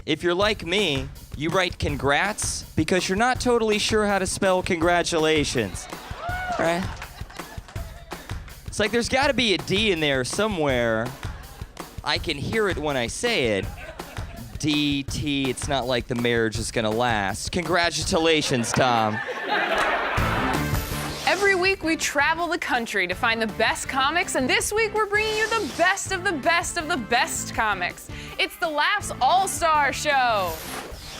If you're like me, you write congrats because you're not totally sure how to spell congratulations, right? It's like there's gotta be a D in there somewhere. I can hear it when I say it. DT, it's not like the marriage is gonna last. Congratulations, Tom. Every week we travel the country to find the best comics, and this week we're bringing you the best of the best of the best comics. It's the Laughs All-Star Show.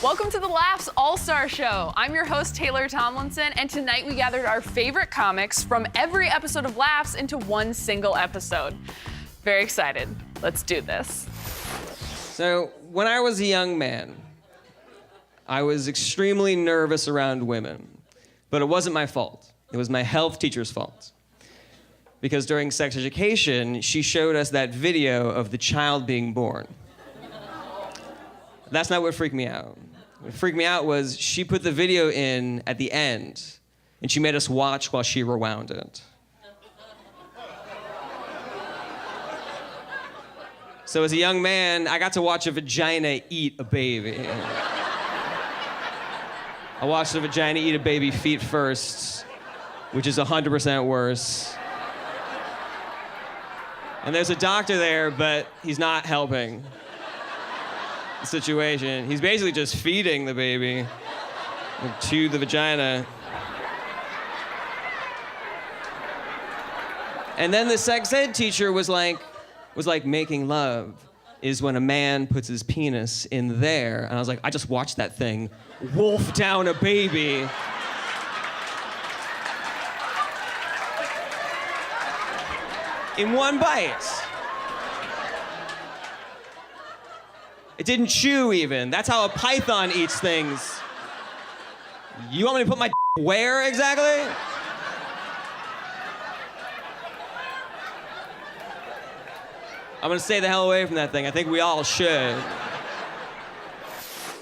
Welcome to the Laughs All-Star Show. I'm your host, Taylor Tomlinson, and tonight we gathered our favorite comics from every episode of Laughs into one single episode. Very excited. Let's do this. So, when I was a young man, I was extremely nervous around women, but it wasn't my fault. It was my health teacher's fault. Because during sex education, she showed us that video of the child being born. That's not what freaked me out. What freaked me out was she put the video in at the end, and she made us watch while she rewound it. So as a young man, I got to watch a vagina eat a baby. I watched a vagina eat a baby feet first, which is 100% worse. And there's a doctor there, but he's not helping the situation. He's basically just feeding the baby to the vagina. And then the sex ed teacher was like, making love is when a man puts his penis in there. And I was like, I just watched that thing wolf down a baby. In one bite. It didn't chew even. That's how a python eats things. You want me to put my where exactly? I'm gonna stay the hell away from that thing. I think we all should.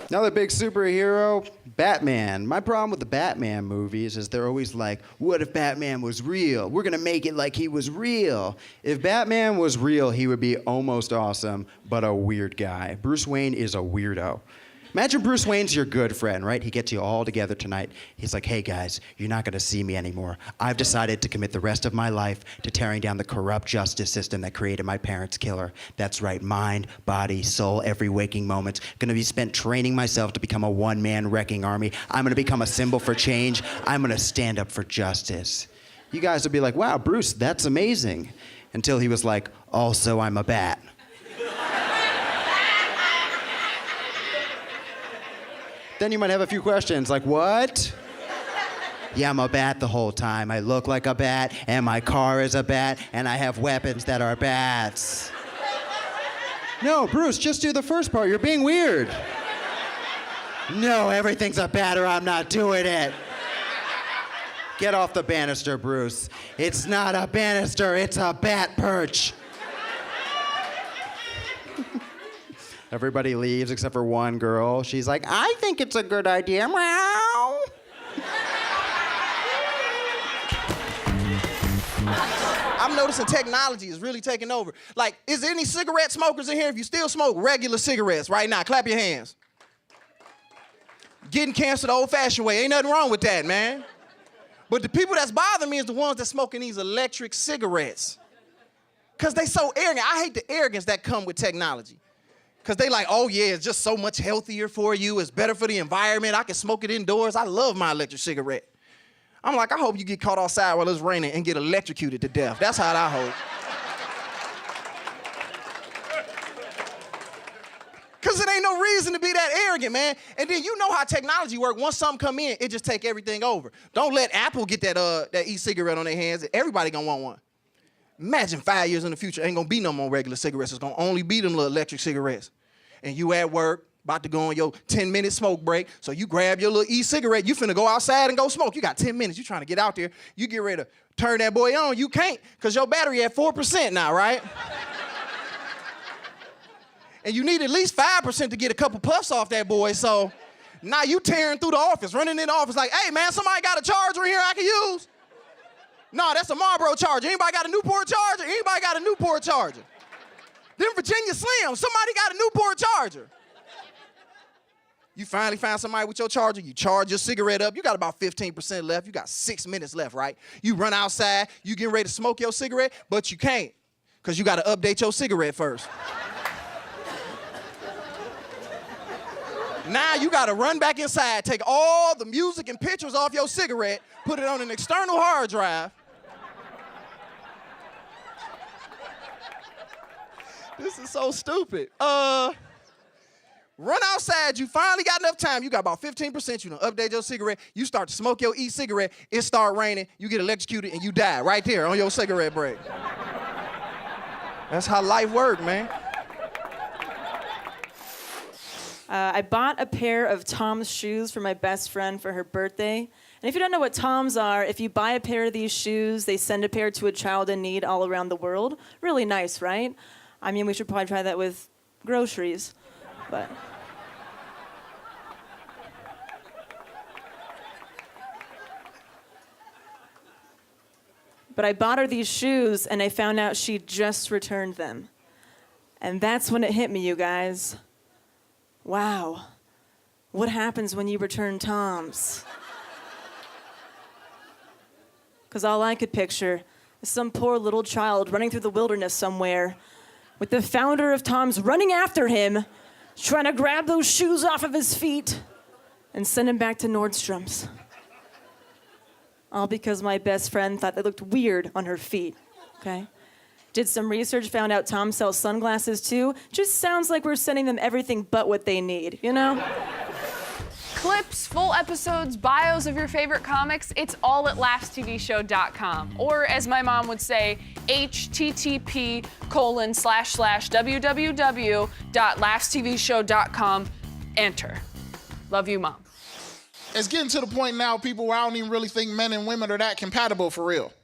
Another big superhero, Batman. My problem with the Batman movies is they're always like, what if Batman was real? We're gonna make it like he was real. If Batman was real, he would be almost awesome, but a weird guy. Bruce Wayne is a weirdo. Imagine Bruce Wayne's your good friend, right? He gets you all together tonight. He's like, hey guys, you're not gonna see me anymore. I've decided to commit the rest of my life to tearing down the corrupt justice system that created my parents' killer. That's right, mind, body, soul, every waking moment. Gonna be spent training myself to become a one-man wrecking army. I'm gonna become a symbol for change. I'm gonna stand up for justice. You guys would be like, wow, Bruce, that's amazing. Until he was like, also I'm a bat. Then you might have a few questions like, what? Yeah, I'm a bat the whole time. I look like a bat, and my car is a bat, and I have weapons that are bats. No, Bruce, just do the first part. You're being weird. No, everything's a bat or I'm not doing it. Get off the banister, Bruce. It's not a banister, it's a bat perch. Everybody leaves except for one girl. She's like, I think it's a good idea. Meow. I'm noticing technology is really taking over. Like, is there any cigarette smokers in here? If you still smoke regular cigarettes right now, clap your hands. Getting cancer the old-fashioned way. Ain't nothing wrong with that, man. But the people that's bothering me is the ones that's smoking these electric cigarettes. Because they so arrogant. I hate the arrogance that come with technology. Because they like, oh yeah, it's just so much healthier for you. It's better for the environment. I can smoke it indoors. I love my electric cigarette. I'm like, I hope you get caught outside while it's raining and get electrocuted to death. That's how I hope. Because it ain't no reason to be that arrogant, man. And then you know how technology works. Once something come in, it just take everything over. Don't let Apple get that e-cigarette on their hands. Everybody gonna want one. Imagine 5 years in the future, ain't gonna be no more regular cigarettes. It's gonna only be them little electric cigarettes. And you at work, about to go on your 10-minute smoke break, so you grab your little e-cigarette, you finna go outside and go smoke. You got 10 minutes, you trying to get out there. You get ready to turn that boy on, you can't, because your battery at 4% now, right? And you need at least 5% to get a couple puffs off that boy, so now you tearing through the office, running in the office like, hey man, somebody got a charger in here I can use? No, that's a Marlboro charger. Anybody got a Newport charger? Anybody got a Newport charger? Them Virginia Slims, somebody got a Newport charger. You finally found somebody with your charger. You charge your cigarette up. You got about 15% left. You got 6 minutes left, right? You run outside. You getting ready to smoke your cigarette, but you can't because you got to update your cigarette first. Now you got to run back inside, take all the music and pictures off your cigarette, put it on an external hard drive. This is so stupid. Run outside, you finally got enough time. You got about 15%, you done update your cigarette. You start to smoke your e-cigarette, it start raining, you get electrocuted, and you die right there on your cigarette break. That's how life works, man. I bought a pair of Tom's shoes for my best friend for her birthday. And if you don't know what Tom's are, if you buy a pair of these shoes, they send a pair to a child in need all around the world. Really nice, right? I mean, we should probably try that with groceries, but... But I bought her these shoes, and I found out she just returned them. And that's when it hit me, you guys. Wow, what happens when you return Toms? Because all I could picture is some poor little child running through the wilderness somewhere with the founder of Toms running after him, trying to grab those shoes off of his feet and send him back to Nordstrom's. All because my best friend thought they looked weird on her feet, okay? Did some research, found out Tom sells sunglasses too. Just sounds like we're sending them everything but what they need, you know? Clips, full episodes, bios of your favorite comics, it's all at laughstvshow.com. Or as my mom would say, http://www.laughstvshow.com, enter. Love you, Mom. It's getting to the point now, people, where I don't even really think men and women are that compatible for real.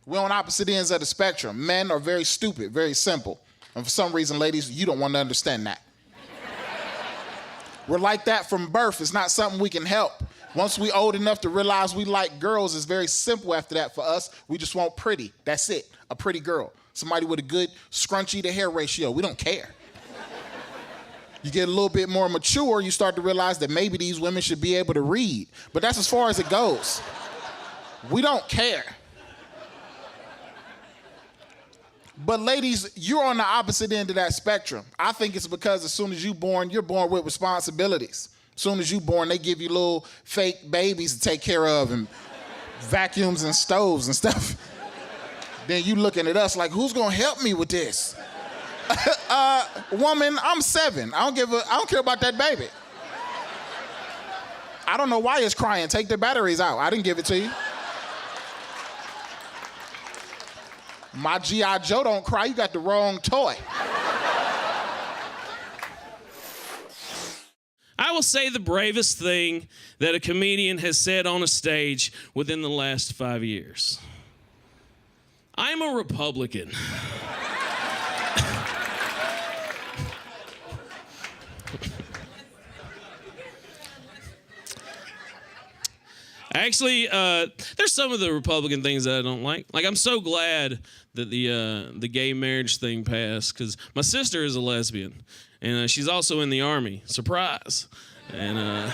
We're on opposite ends of the spectrum. Men are very stupid, very simple. And for some reason, ladies, you don't want to understand that. We're like that from birth. It's not something we can help. Once we old enough to realize we like girls, it's very simple after that for us. We just want pretty. That's it. A pretty girl. Somebody with a good scrunchy to hair ratio. We don't care. You get a little bit more mature, you start to realize that maybe these women should be able to read. But that's as far as it goes. We don't care. But ladies, you're on the opposite end of that spectrum. I think it's because as soon as you're born with responsibilities. As soon as you're born, they give you little fake babies to take care of and vacuums and stoves and stuff. Then you looking at us like, who's gonna help me with this? Woman, I'm 7. I don't care about that baby. I don't know why it's crying. Take the batteries out. I didn't give it to you. My G.I. Joe don't cry. You got the wrong toy. I will say the bravest thing that a comedian has said on a stage within the last 5 years. I'm a Republican. Actually, there's some of the Republican things that I don't like. Like, I'm so glad that the gay marriage thing passed, because my sister is a lesbian, and she's also in the Army. Surprise. And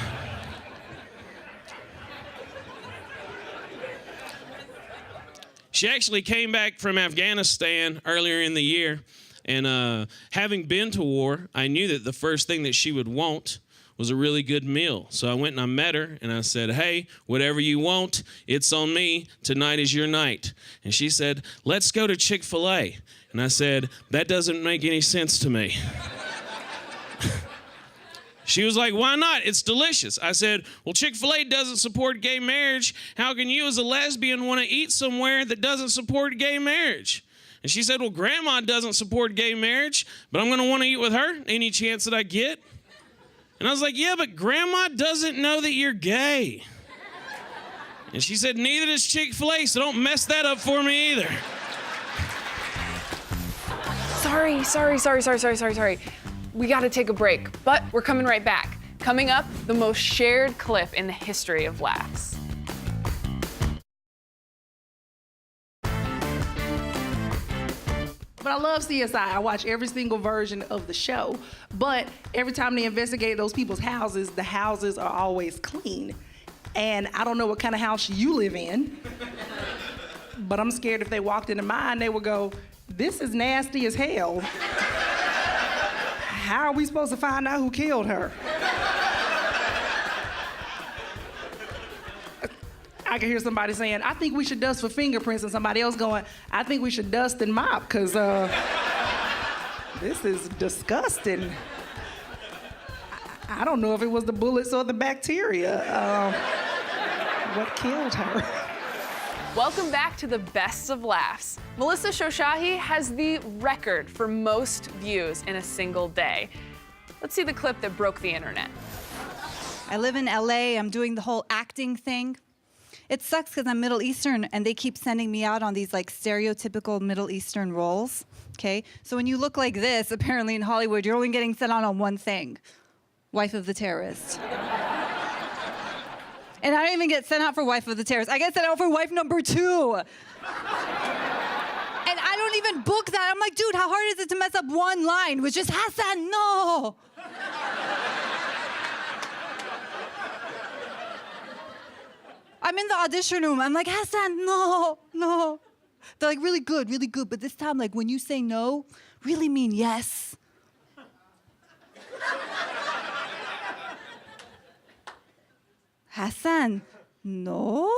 she actually came back from Afghanistan earlier in the year, and having been to war, I knew that the first thing that she would want was a really good meal. So I went and I met her, and I said, hey, whatever you want, it's on me. Tonight is your night. And she said, let's go to Chick-fil-A. And I said, that doesn't make any sense to me. She was like, why not? It's delicious. I said, well, Chick-fil-A doesn't support gay marriage. How can you as a lesbian want to eat somewhere that doesn't support gay marriage? And she said, well, Grandma doesn't support gay marriage, but I'm going to want to eat with her any chance that I get. And I was like, yeah, but Grandma doesn't know that you're gay. And she said, neither does Chick-fil-A, so don't mess that up for me either. Sorry. We gotta take a break, but we're coming right back. Coming up, the most shared clip in the history of laughs. But I love CSI. I watch every single version of the show. But every time they investigate those people's houses, the houses are always clean. And I don't know what kind of house you live in, but I'm scared if they walked into mine, they would go, this is nasty as hell. How are we supposed to find out who killed her? I can hear somebody saying, I think we should dust for fingerprints, and somebody else going, I think we should dust and mop, because this is disgusting. I don't know if it was the bullets or the bacteria. What killed her? Welcome back to the Best of Laughs. Melissa Shoshahi has the record for most views in a single day. Let's see the clip that broke the internet. I live in LA. I'm doing the whole acting thing. It sucks because I'm Middle Eastern and they keep sending me out on these like stereotypical Middle Eastern roles. Okay? So when you look like this, apparently in Hollywood, you're only getting sent out on one thing. Wife of the terrorist. And I don't even get sent out for wife of the terrorist. I get sent out for wife number 2. And I don't even book that. I'm like, dude, how hard is it to mess up one line? Which is Hassan, no. I'm in the audition room. I'm like, Hassan, no. They're like, really good. But this time, like, when you say no, really mean yes. Hassan, no?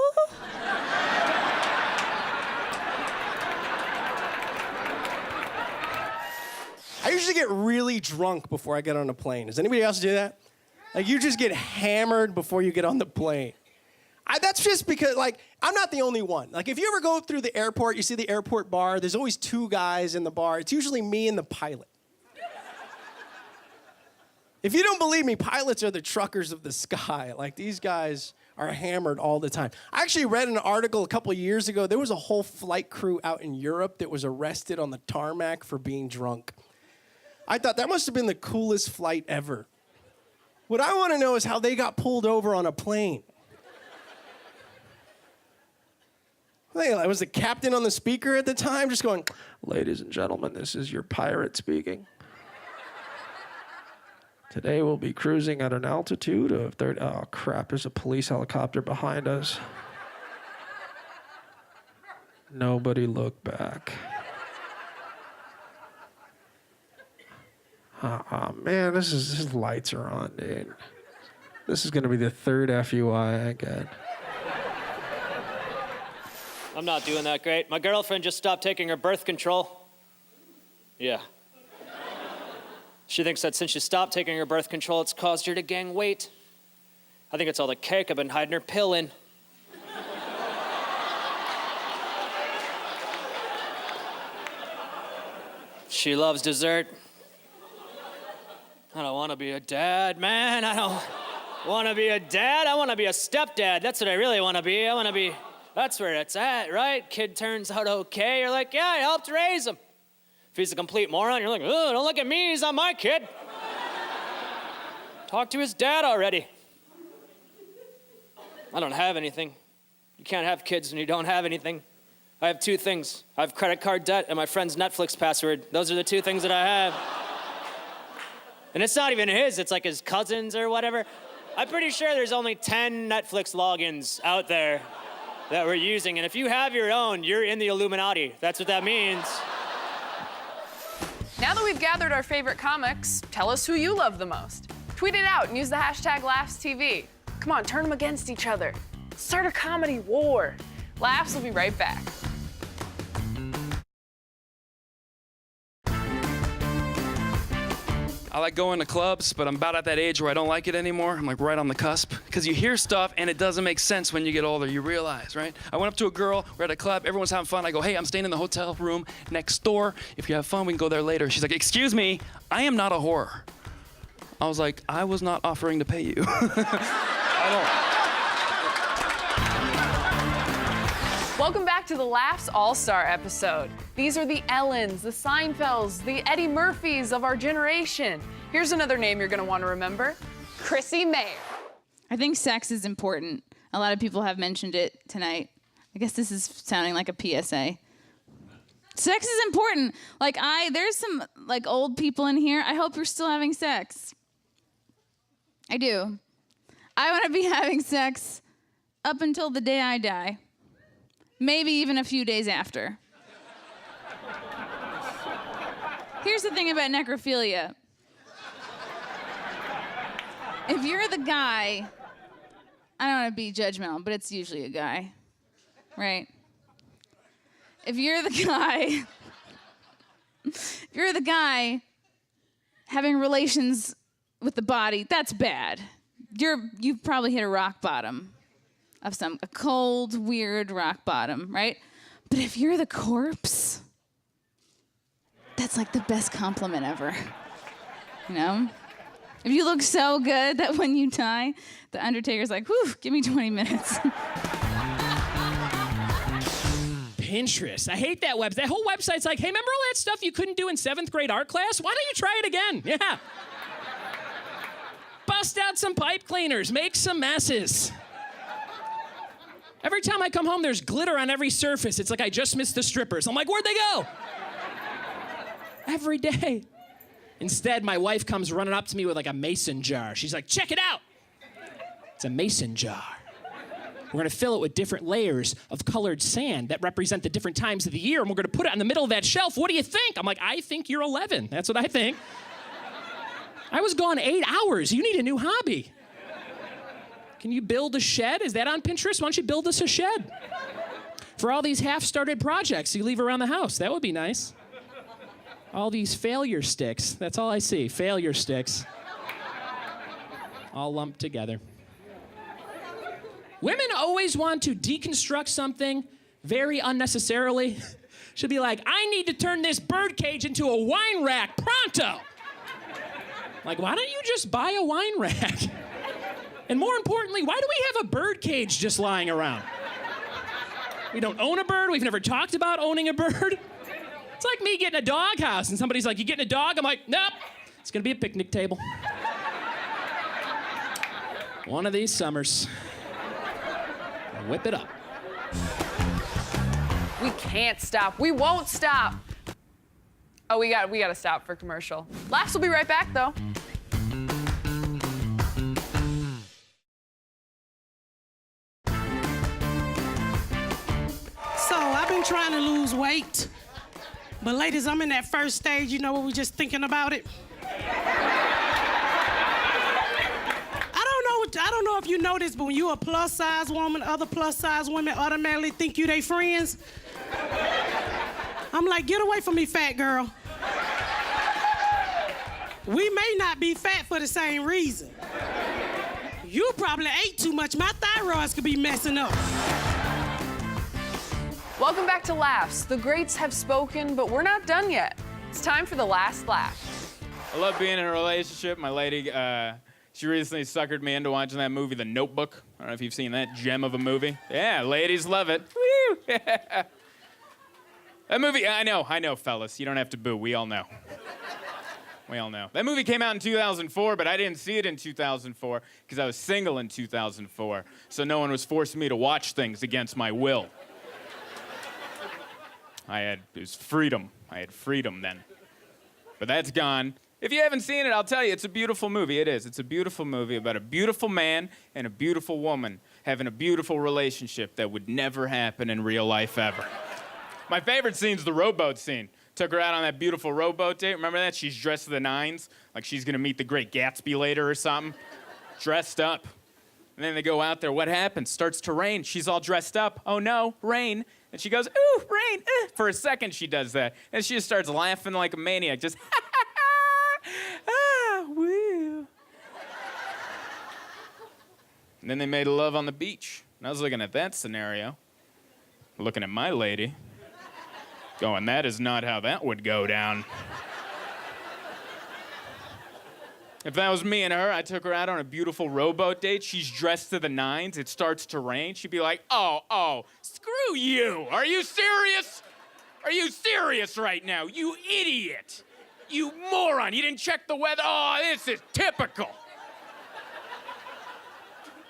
I usually get really drunk before I get on a plane. Does anybody else do that? Like, you just get hammered before you get on the plane. That's just because, like, I'm not the only one. Like, if you ever go through the airport, you see the airport bar, there's always 2 guys in the bar. It's usually me and the pilot. If you don't believe me, pilots are the truckers of the sky. Like, these guys are hammered all the time. I actually read an article a couple years ago. There was a whole flight crew out in Europe that was arrested on the tarmac for being drunk. I thought that must have been the coolest flight ever. What I want to know is how they got pulled over on a plane. Was the captain on the speaker at the time just going, "Ladies and gentlemen, this is your pirate speaking. Today we'll be cruising at an altitude of 30... Oh, crap, there's a police helicopter behind us. Nobody look back. Man, these lights are on, dude. This is going to be the 3rd FUI I get. I'm not doing that great. My girlfriend just stopped taking her birth control. Yeah. She thinks that since she stopped taking her birth control, it's caused her to gain weight. I think it's all the cake I've been hiding her pill in. She loves dessert. I don't want to be a dad, man. I don't want to be a dad. I want to be a stepdad. That's what I really want to be. That's where it's at, right? Kid turns out okay. You're like, yeah, I helped raise him. If he's a complete moron, you're like, oh, don't look at me, he's not my kid. Talk to his dad already. I don't have anything. You can't have kids when you don't have anything. I have 2 things. I have credit card debt and my friend's Netflix password. Those are the 2 things that I have. And it's not even his, it's like his cousin's or whatever. I'm pretty sure there's only 10 Netflix logins out there that we're using. And if you have your own, you're in the Illuminati. That's what that means. Now that we've gathered our favorite comics, tell us who you love the most. Tweet it out and use the hashtag Laughstv. Come on, turn them against each other. Start a comedy war. Laughs will be right back. I like going to clubs, but I'm about at that age where I don't like it anymore. I'm like right on the cusp. Because you hear stuff and it doesn't make sense when you get older. You realize, right? I went up to a girl, we're at a club, everyone's having fun. I go, hey, I'm staying in the hotel room next door. If you have fun, we can go there later. She's like, excuse me, I am not a whore. I was like, I was not offering to pay you. I don't. Welcome back to the Laughs All-Star episode. These are the Ellens, the Seinfelds, the Eddie Murphys of our generation. Here's another name you're gonna wanna remember, Chrissy Mayer. I think sex is important. A lot of people have mentioned it tonight. I guess this is sounding like a PSA. Sex is important. Like there's some like old people in here. I hope you're still having sex. I do. I want to be having sex up until the day I die. Maybe even a few days after. Here's the thing about necrophilia. If you're the guy, I don't want to be judgmental, but it's usually a guy, right? If you're the guy having relations with the body, that's bad. You've probably hit a rock bottom of a cold, weird rock bottom, right? But if you're the corpse, that's like the best compliment ever, you know? If you look so good that when you die, the Undertaker's like, whew, give me 20 minutes. Pinterest. I hate that website. That whole website's like, hey, remember all that stuff you couldn't do in 7th grade art class? Why don't you try it again? Yeah. Bust out some pipe cleaners. Make some messes. Every time I come home, there's glitter on every surface. It's like I just missed the strippers. I'm like, where'd they go? Every day. Instead, my wife comes running up to me with like a mason jar. She's like, check it out. It's a mason jar. We're gonna fill it with different layers of colored sand that represent the different times of the year, and we're gonna put it in the middle of that shelf. What do you think? I'm like, I think you're 11. That's what I think. I was gone 8 hours. You need a new hobby. Can you build a shed? Is that on Pinterest? Why don't you build us a shed? For all these half-started projects you leave around the house. That would be nice. All these failure sticks. That's all I see. Failure sticks. All lumped together. Women always want to deconstruct something very unnecessarily. She'll be like, I need to turn this birdcage into a wine rack pronto. Like, why don't you just buy a wine rack? And more importantly, why do we have a birdcage just lying around? We don't own a bird. We've never talked about owning a bird. It's like me getting a doghouse and somebody's like, you getting a dog? I'm like, nope, it's gonna be a picnic table. One of these summers. Whip it up. We can't stop. We won't stop. Oh, we got to stop for commercial. Laughs will be right back, though. So I've been trying to lose weight, but ladies, I'm in that first stage. You know what? We're just thinking about it. I don't know if you know this, but when you're a plus-size woman, other plus-size women automatically think you they friends. I'm like, get away from me, fat girl. We may not be fat for the same reason. You probably ate too much. My thyroids could be messing up. Welcome back to Laughs. The greats have spoken, but we're not done yet. It's time for the last laugh. I love being in a relationship. My lady, she recently suckered me into watching that movie, The Notebook. I don't know if you've seen that gem of a movie. Yeah, ladies love it. Woo! Yeah. That movie, I know, fellas. You don't have to boo. We all know. We all know. That movie came out in 2004, but I didn't see it in 2004 because I was single in 2004. So no one was forcing me to watch things against my will. It was freedom. I had freedom then. But that's gone. If you haven't seen it, I'll tell you, it's a beautiful movie. It is. It's a beautiful movie about a beautiful man and a beautiful woman having a beautiful relationship that would never happen in real life ever. My favorite scene's the rowboat scene. Took her out on that beautiful rowboat date. Remember that? She's dressed to the nines, like she's gonna meet the Great Gatsby later or something. Dressed up. And then they go out there. What happens? Starts to rain. She's all dressed up. Oh no, rain. And she goes, ooh, rain. For a second she does that. And she just starts laughing like a maniac. Just, ah, woo. And then they made love on the beach. And I was looking at that scenario, looking at my lady, going, that is not how that would go down. If that was me and her, I took her out on a beautiful rowboat date. She's dressed to the nines. It starts to rain. She'd be like, oh, screw you. Are you serious? Are you serious right now? You idiot. You moron. You didn't check the weather. Oh, this is typical.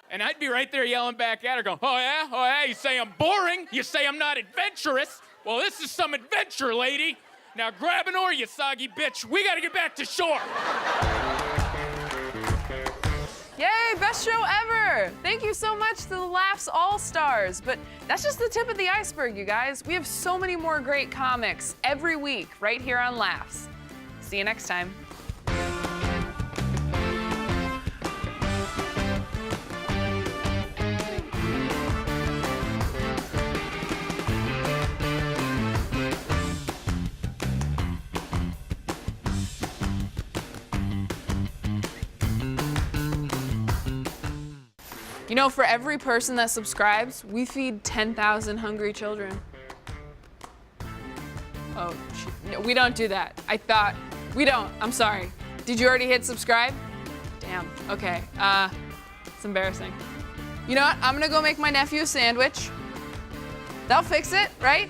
And I'd be right there yelling back at her going, oh yeah? You say I'm boring? You say I'm not adventurous? Well, this is some adventure, lady. Now grab an oar, you soggy bitch. We gotta get back to shore. Yay, best show ever! Thank you so much to the Laughs All-Stars. But that's just the tip of the iceberg, you guys. We have so many more great comics every week right here on Laughs. See you next time. You know, for every person that subscribes, we feed 10,000 hungry children. Oh, no, we don't do that. I thought, we don't, I'm sorry. Did you already hit subscribe? Damn, okay, it's embarrassing. You know what, I'm gonna go make my nephew a sandwich. That'll fix it, right?